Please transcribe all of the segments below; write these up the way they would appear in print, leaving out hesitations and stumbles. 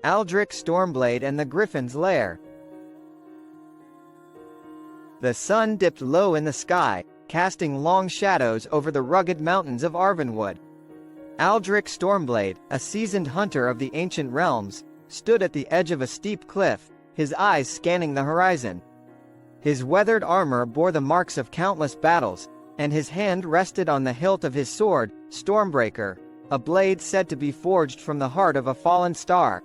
Aldric Stormblade and the Gryphon's Lair. The sun dipped low in the sky, casting long shadows over the rugged mountains of Arvenwood. Aldric Stormblade, a seasoned hunter of the ancient realms, stood at the edge of a steep cliff, his eyes scanning the horizon. His weathered armor bore the marks of countless battles, and his hand rested on the hilt of his sword, Stormbreaker, a blade said to be forged from the heart of a fallen star.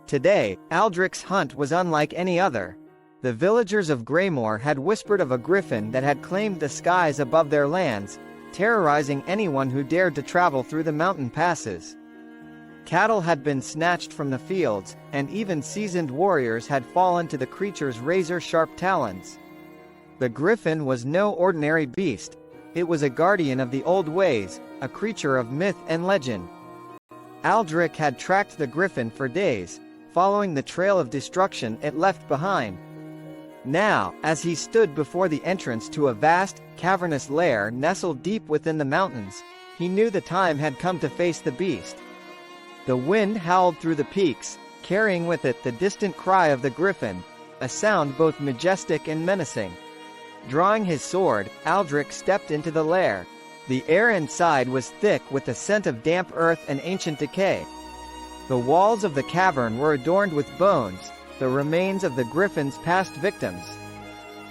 Today, Aldric's hunt was unlike any other. The villagers of Graymoor had whispered of a griffin that had claimed the skies above their lands, terrorizing anyone who dared to travel through the mountain passes. Cattle had been snatched from the fields, and even seasoned warriors had fallen to the creature's razor-sharp talons. The griffin was no ordinary beast. It was a guardian of the old ways, a creature of myth and legend. Aldric had tracked the griffin for days, following the trail of destruction it left behind. Now, as he stood before the entrance to a vast, cavernous lair nestled deep within the mountains, he knew the time had come to face the beast. The wind howled through the peaks, carrying with it the distant cry of the griffin, a sound both majestic and menacing. Drawing his sword, Aldric stepped into the lair. The air inside was thick with the scent of damp earth and ancient decay. The walls of the cavern were adorned with bones, the remains of the griffin's past victims.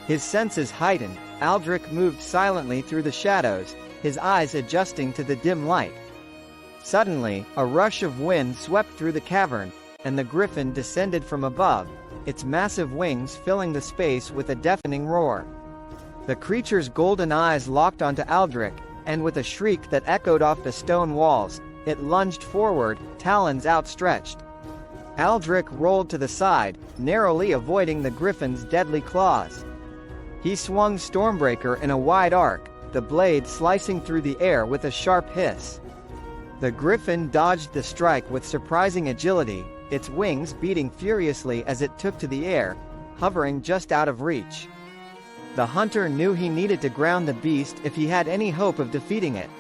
His senses heightened, Aldric moved silently through the shadows, his eyes adjusting to the dim light. Suddenly, a rush of wind swept through the cavern, and the griffin descended from above, its massive wings filling the space with a deafening roar. The creature's golden eyes locked onto Aldric, and with a shriek that echoed off the stone walls, it lunged forward, talons outstretched. Aldric rolled to the side, narrowly avoiding the griffin's deadly claws. He swung Stormbreaker in a wide arc, the blade slicing through the air with a sharp hiss. The griffin dodged the strike with surprising agility, its wings beating furiously as it took to the air, hovering just out of reach. The hunter knew he needed to ground the beast if he had any hope of defeating it.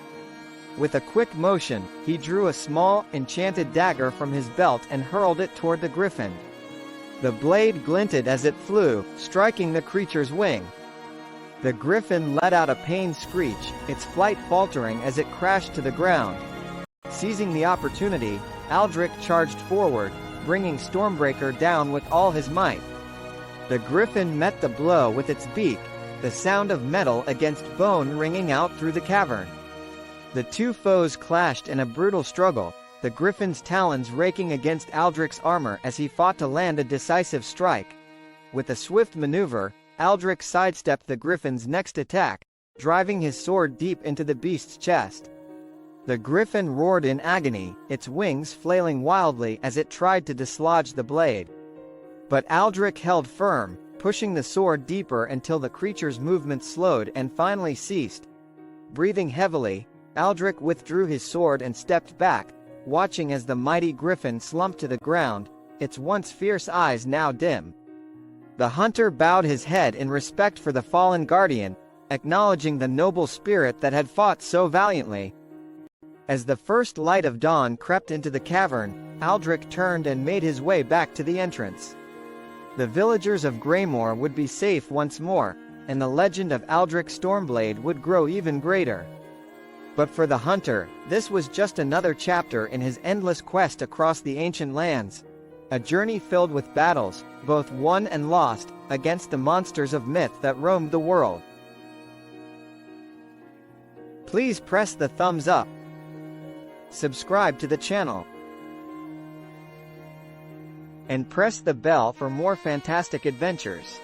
With a quick motion, he drew a small, enchanted dagger from his belt and hurled it toward the griffin. The blade glinted as it flew, striking the creature's wing. The griffin let out a pained screech, its flight faltering as it crashed to the ground. Seizing the opportunity, Aldric charged forward, bringing Stormbreaker down with all his might. The griffin met the blow with its beak, the sound of metal against bone ringing out through the cavern. The two foes clashed in a brutal struggle, the griffin's talons raking against Aldric's armor as he fought to land a decisive strike. With a swift maneuver, Aldric sidestepped the griffin's next attack, driving his sword deep into the beast's chest. The griffin roared in agony, its wings flailing wildly as it tried to dislodge the blade. But Aldric held firm, pushing the sword deeper until the creature's movement slowed and finally ceased. Breathing heavily, Aldric withdrew his sword and stepped back, watching as the mighty griffin slumped to the ground, its once fierce eyes now dim. The hunter bowed his head in respect for the fallen guardian, acknowledging the noble spirit that had fought so valiantly. As the first light of dawn crept into the cavern, Aldric turned and made his way back to the entrance. The villagers of Graymoor would be safe once more, and the legend of Aldric Stormblade would grow even greater. But for the hunter, this was just another chapter in his endless quest across the ancient lands. A journey filled with battles, both won and lost, against the monsters of myth that roamed the world. Please press the thumbs up. Subscribe to the channel. And press the bell for more fantastic adventures.